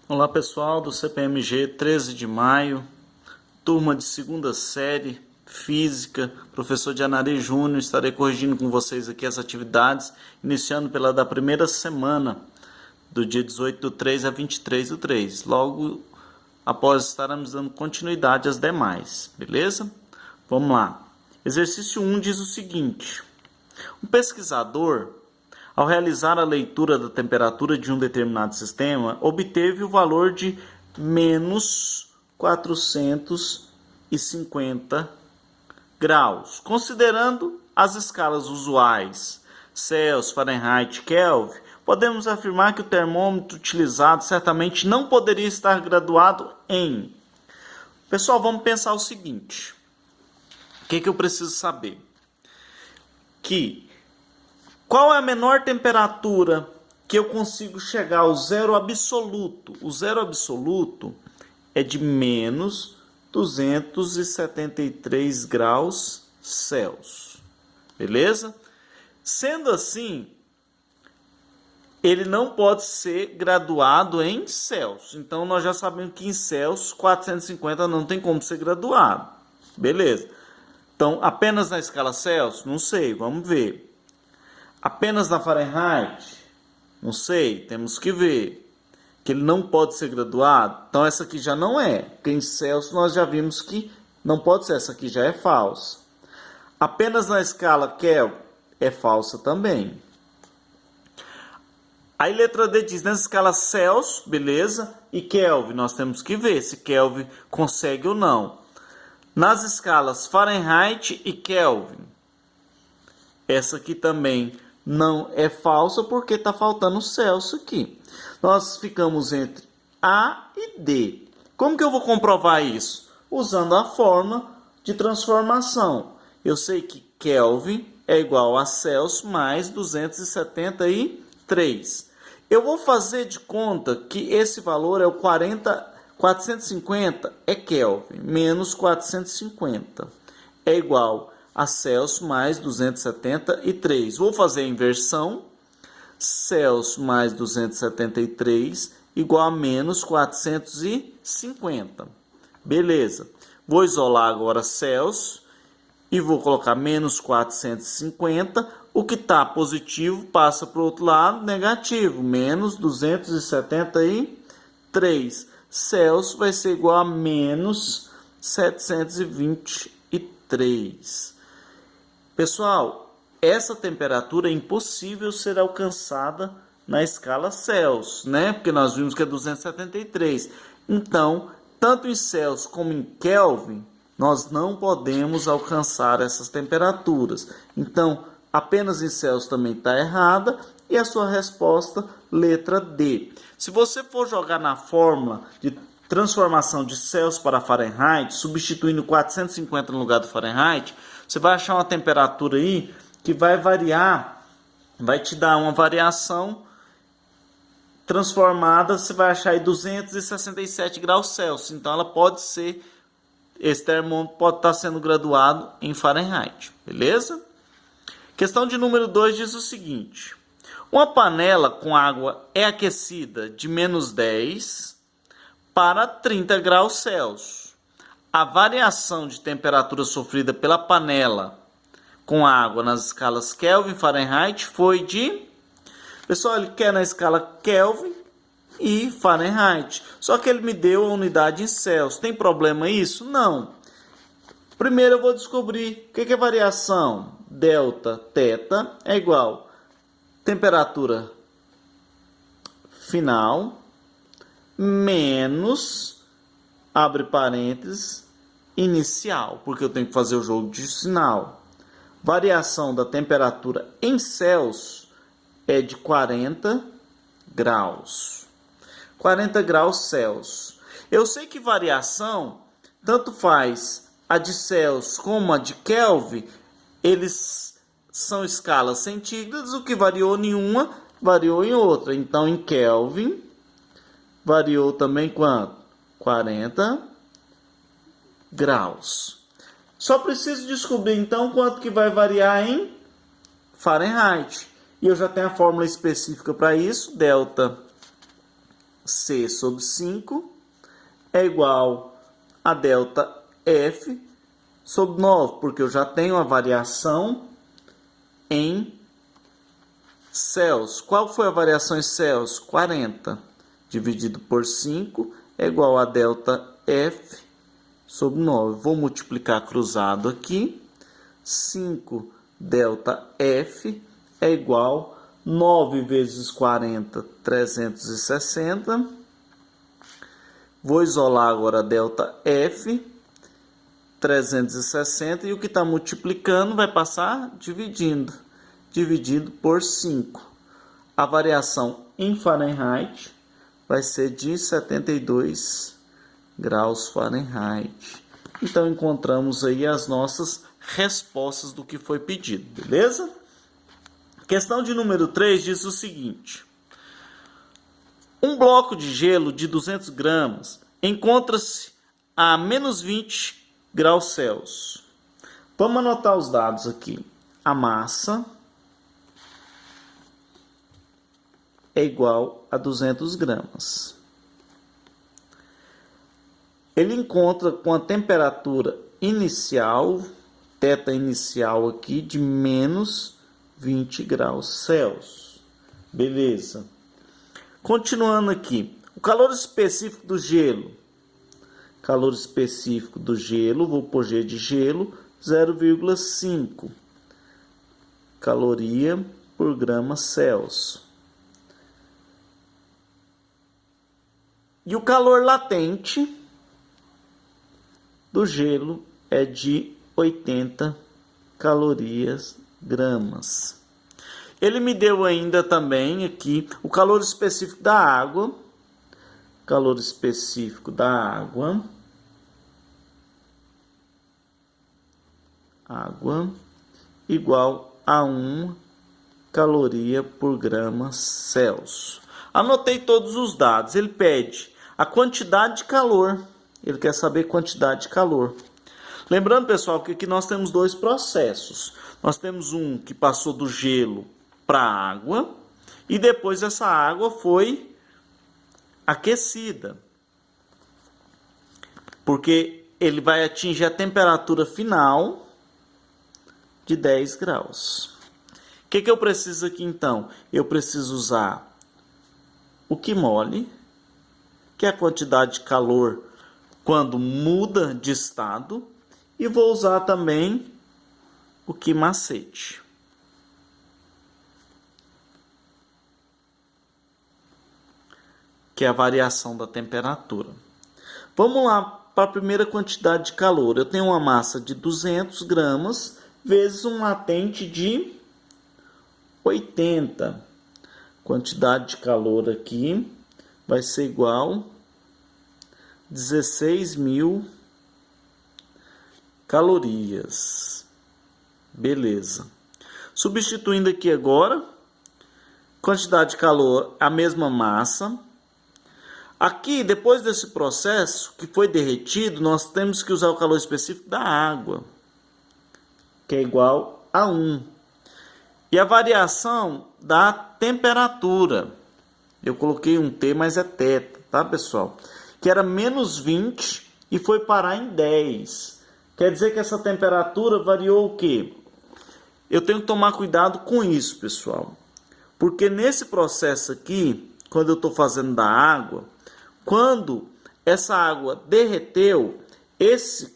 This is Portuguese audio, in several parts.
Olá pessoal do CPMG 13 de maio, turma de segunda série, Física, professor Dianari Júnior, estarei corrigindo com vocês aqui as atividades, iniciando pela da primeira semana, do dia 18/3 a 23/3. Logo após estaremos dando continuidade às demais, beleza? Vamos lá. Exercício 1 diz o seguinte: um pesquisador, ao realizar a leitura da temperatura de um determinado sistema, obteve o valor de menos 450 graus. Considerando as escalas usuais Celsius, Fahrenheit, Kelvin, podemos afirmar que o termômetro utilizado certamente não poderia estar graduado em... Pessoal, vamos pensar o seguinte. O que eu preciso saber? Qual é a menor temperatura que eu consigo chegar ao zero absoluto? O zero absoluto é de menos 273 graus Celsius. Beleza? Sendo assim, ele não pode ser graduado em Celsius. Então, nós já sabemos que em Celsius, 450 não tem como ser graduado. Beleza. Então, apenas na escala Celsius? Não sei, vamos ver. Apenas na Fahrenheit? Não sei, temos que ver. Que ele não pode ser graduado. Então essa aqui já não é. Porque em Celsius nós já vimos que não pode ser. Essa aqui já é falsa. Apenas na escala Kelvin é falsa também. Aí letra D diz, na escala Celsius, beleza? E Kelvin, nós temos que ver se Kelvin consegue ou não. Nas escalas Fahrenheit e Kelvin, essa aqui também não é falsa porque está faltando o Celsius aqui. Nós ficamos entre A e D. Como que eu vou comprovar isso? Usando a fórmula de transformação. Eu sei que Kelvin é igual a Celsius mais 273. Eu vou fazer de conta que esse valor é o 450 é Kelvin, menos 450 é igual a Celsius mais 273. Vou fazer a inversão. Celsius mais 273 igual a menos 450. Beleza. Vou isolar agora Celsius e vou colocar menos 450. O que está positivo passa para o outro lado, negativo. Menos 273. Celsius vai ser igual a menos 723. Pessoal, essa temperatura é impossível ser alcançada na escala Celsius, né? Porque nós vimos que é 273. Então, tanto em Celsius como em Kelvin, nós não podemos alcançar essas temperaturas. Então, apenas em Celsius também está errada. E a sua resposta, letra D. Se você for jogar na fórmula de transformação de Celsius para Fahrenheit, substituindo 450 no lugar do Fahrenheit, você vai achar uma temperatura aí que vai variar, vai te dar uma variação transformada, você vai achar aí 267 graus Celsius. Então ela pode ser, esse termômetro pode estar sendo graduado em Fahrenheit, beleza? Questão de número 2 diz o seguinte: uma panela com água é aquecida de menos 10 para 30 graus Celsius. A variação de temperatura sofrida pela panela com água nas escalas Kelvin e Fahrenheit foi de... Pessoal, ele quer na escala Kelvin e Fahrenheit. Só que ele me deu a unidade em Celsius. Tem problema isso? Não. Primeiro eu vou descobrir o que é variação. Delta θ é igual temperatura final menos, abre parênteses, inicial, porque eu tenho que fazer o jogo de sinal. Variação da temperatura em Celsius é de 40 graus. 40 graus Celsius. Eu sei que variação, tanto faz a de Celsius como a de Kelvin, eles são escalas centígradas, o que variou em uma, variou em outra. Então, em Kelvin, variou também quanto? 40 graus. Só preciso descobrir, então, quanto que vai variar em Fahrenheit. E eu já tenho a fórmula específica para isso, delta C sobre 5 é igual a delta F sobre 9, porque eu já tenho a variação em Celsius. Qual foi a variação em Celsius? 40 dividido por 5 é igual a delta F sobre 9. Vou multiplicar cruzado aqui. 5 delta F é igual a 9 vezes 40, 360. Vou isolar agora a delta F, 360, e o que está multiplicando vai passar dividindo. Dividido por 5. A variação em Fahrenheit vai ser de 72 graus Fahrenheit. Então, encontramos aí as nossas respostas do que foi pedido, beleza? Questão de número 3 diz o seguinte. Um bloco de gelo de 200 gramas encontra-se a menos 20 graus Celsius. Vamos anotar os dados aqui. A massa é igual a 200 gramas. Ele encontra com a temperatura inicial, θ inicial aqui, de menos 20 graus Celsius. Beleza. Continuando aqui. O calor específico do gelo. Calor específico do gelo, vou pôr G de gelo, 0,5 caloria por grama Celsius. E o calor latente do gelo é de 80 calorias gramas. Ele me deu ainda também aqui o calor específico da água. Calor específico da água. Água igual a 1 caloria por grama Celsius. Anotei todos os dados. Ele pede a quantidade de calor. Ele quer saber quantidade de calor. Lembrando, pessoal, que aqui nós temos dois processos. Nós temos um que passou do gelo para a água e depois essa água foi aquecida. Porque ele vai atingir a temperatura final de 10 graus. O que eu preciso aqui então? Eu preciso usar o Qmol, que é a quantidade de calor quando muda de estado, e vou usar também o Qmacete. Que é a variação da temperatura. Vamos lá para a primeira quantidade de calor. Eu tenho uma massa de 200 gramas vezes um latente de 80. Quantidade de calor aqui vai ser igual a 16.000 calorias. Beleza. Substituindo aqui agora, quantidade de calor, a mesma massa. Aqui, depois desse processo que foi derretido, nós temos que usar o calor específico da água, que é igual a 1. E a variação da temperatura, eu coloquei um T, mas é θ, tá, pessoal? Que era menos 20 e foi parar em 10. Quer dizer que essa temperatura variou o quê? Eu tenho que tomar cuidado com isso, pessoal. Porque nesse processo aqui, quando eu estou fazendo da água, quando essa água derreteu, esse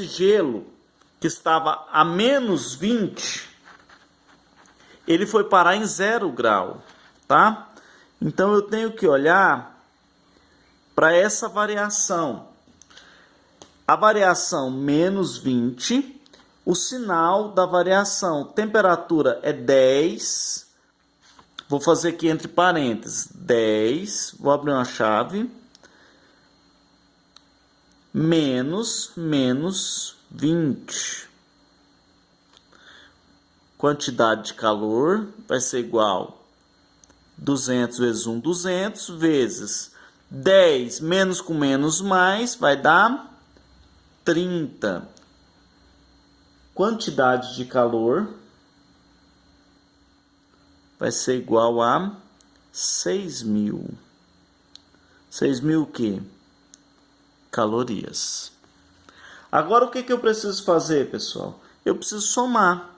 gelo que estava a menos 20, ele foi parar em 0 grau, tá? Então eu tenho que olhar para essa variação. A variação menos 20, o sinal da variação, temperatura é 10, vou fazer aqui entre parênteses, 10, vou abrir uma chave, menos 20. Quantidade de calor vai ser igual a 200 vezes 1, 200, vezes 10 menos com menos mais, vai dar 30. Quantidade de calor vai ser igual a 6.000. 6.000 o quê? Calorias. Agora o que eu preciso fazer, pessoal? Eu preciso somar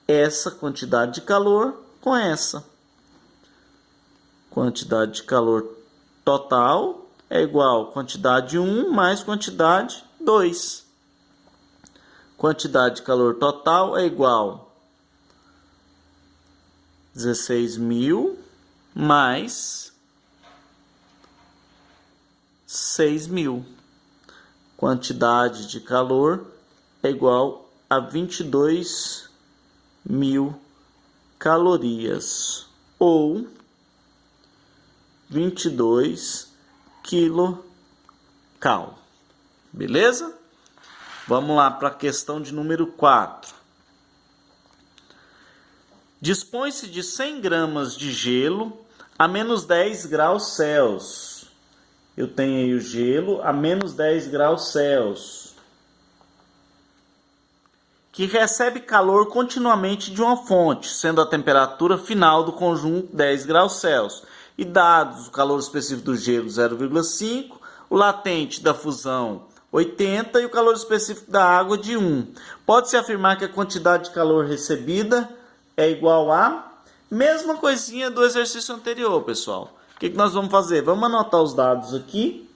essa quantidade de calor com essa. Quantidade de calor total é igual a quantidade 1 mais quantidade 2. Quantidade de calor total é igual a 16.000 mais 6.000. Quantidade de calor é igual a 22.000 calorias ou 22 quilocal. Beleza? Vamos lá para a questão de número 4. Dispõe-se de 100 gramas de gelo a menos 10 graus Celsius. Eu tenho aí o gelo a menos 10 graus Celsius, que recebe calor continuamente de uma fonte, sendo a temperatura final do conjunto 10 graus Celsius. E dados o calor específico do gelo 0,5, o latente da fusão 80 e o calor específico da água de 1. Pode-se afirmar que a quantidade de calor recebida é igual a... Mesma coisinha do exercício anterior, pessoal. O que nós vamos fazer? Vamos anotar os dados aqui.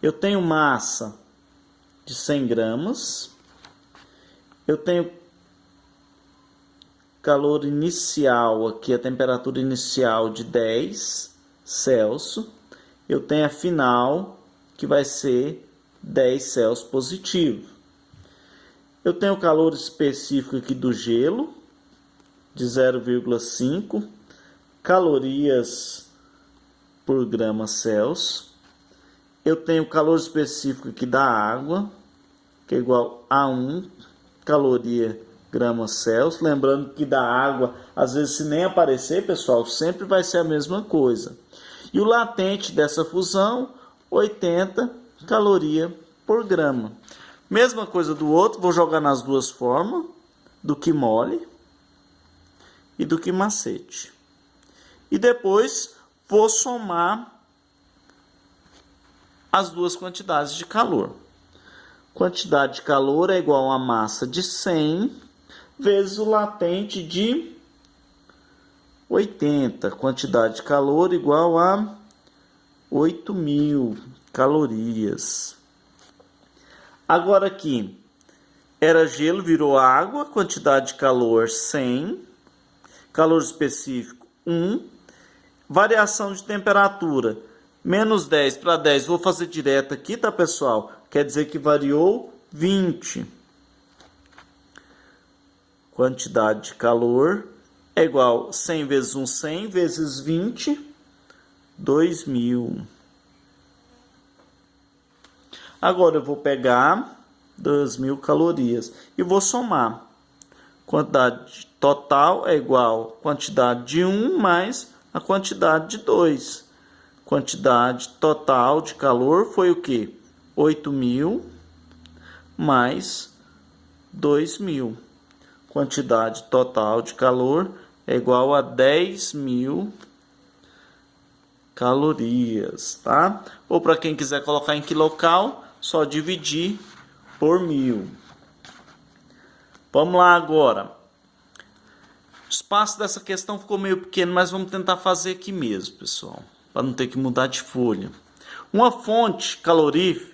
Eu tenho massa de 100 gramas. Eu tenho calor inicial aqui, a temperatura inicial de 10 Celsius. Eu tenho a final, que vai ser 10 Celsius positivo. Eu tenho o calor específico aqui do gelo, de 0,5 calorias por grama Celsius. Eu tenho o calor específico aqui da água, que é igual a 1 caloria grama Celsius. Lembrando que da água, às vezes se nem aparecer, pessoal, sempre vai ser a mesma coisa. E o latente dessa fusão, 80 caloria por grama. Mesma coisa do outro, vou jogar nas duas formas, do que mole e do que macete. E depois vou somar as duas quantidades de calor. Quantidade de calor é igual a massa de 100 vezes o latente de 80. Quantidade de calor igual a 8.000 calorias. Agora aqui, era gelo, virou água, quantidade de calor 100, calor específico 1, variação de temperatura, menos 10 para 10, vou fazer direto aqui, tá, pessoal? Quer dizer que variou 20. Quantidade de calor é igual a 100 vezes 1, 100 vezes 20, 2.000. Agora eu vou pegar 2.000 calorias e vou somar. Quantidade total é igual a quantidade de 1 mais a quantidade de 2. Quantidade total de calor foi o quê? 8.000 mais 2.000. Quantidade total de calor é igual a 10.000 calorias, tá? Ou para quem quiser colocar em quilocal, só dividir por 1.000. Vamos lá agora. O espaço dessa questão ficou meio pequeno, mas vamos tentar fazer aqui mesmo, pessoal, para não ter que mudar de folha. Uma fonte calorífica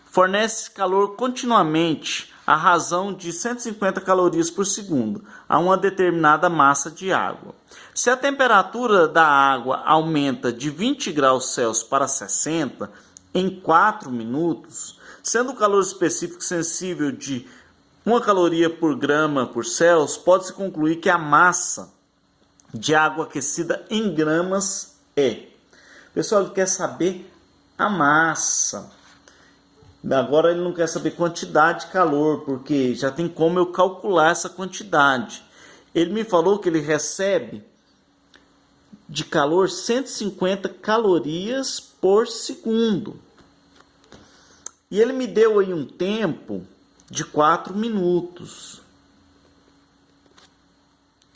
fornece calor continuamente à razão de 150 calorias por segundo a uma determinada massa de água. Se a temperatura da água aumenta de 20 graus Celsius para 60 em 4 minutos, sendo o calor específico sensível de 1 caloria por grama por Celsius, pode-se concluir que a massa de água aquecida em gramas é. Pessoal, ele quer saber a massa. Agora ele não quer saber quantidade de calor, porque já tem como eu calcular essa quantidade. Ele me falou que ele recebe de calor 150 calorias por segundo. E ele me deu aí um tempo de 4 minutos.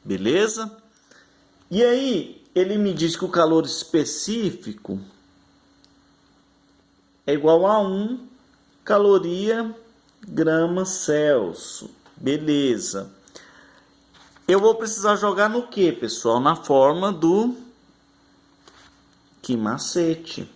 Beleza? E aí ele me diz que o calor específico é igual a 1 caloria grama Celsius. Beleza. Eu vou precisar jogar no que, pessoal? Na forma do macete.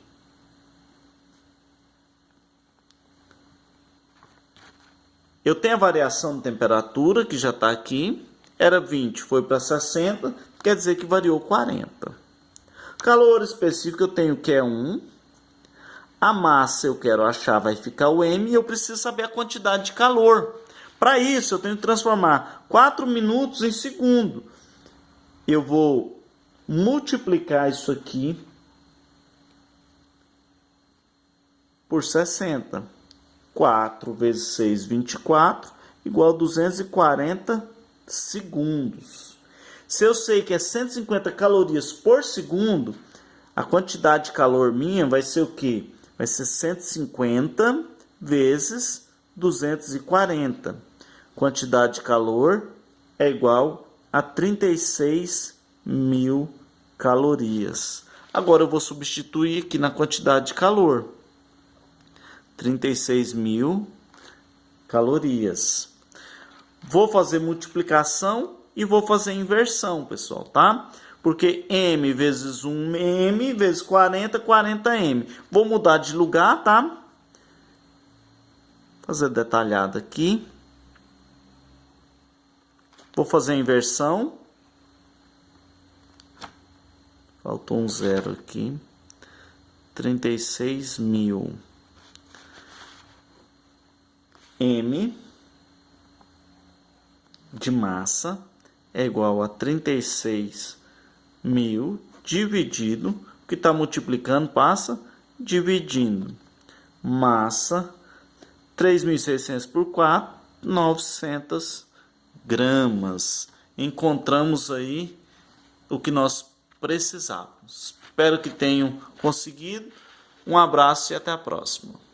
Eu tenho a variação de temperatura, que já está aqui. Era 20, foi para 60, quer dizer que variou 40. Calor específico eu tenho que é 1. A massa eu quero achar, vai ficar o M, e eu preciso saber a quantidade de calor. Para isso, eu tenho que transformar 4 minutos em segundo. Eu vou multiplicar isso aqui por 60. 4 vezes 6, 24, igual a 240 segundos. Se eu sei que é 150 calorias por segundo, a quantidade de calor minha vai ser o quê? Vai ser 150 vezes 240. Quantidade de calor é igual a 36.000 calorias. Agora eu vou substituir aqui na quantidade de calor. 36.000 calorias. Vou fazer multiplicação e vou fazer inversão, pessoal, tá? Porque M vezes 1 M vezes 40, 40 M. Vou mudar de lugar, tá? Fazer detalhado aqui. Vou fazer a inversão. Faltou um zero aqui. 36.000. M de massa é igual a 36.000 dividido, o que está multiplicando passa dividindo. Massa, 3.600 por 4, 900 gramas. Encontramos aí o que nós precisávamos. Espero que tenham conseguido. Um abraço e até a próxima.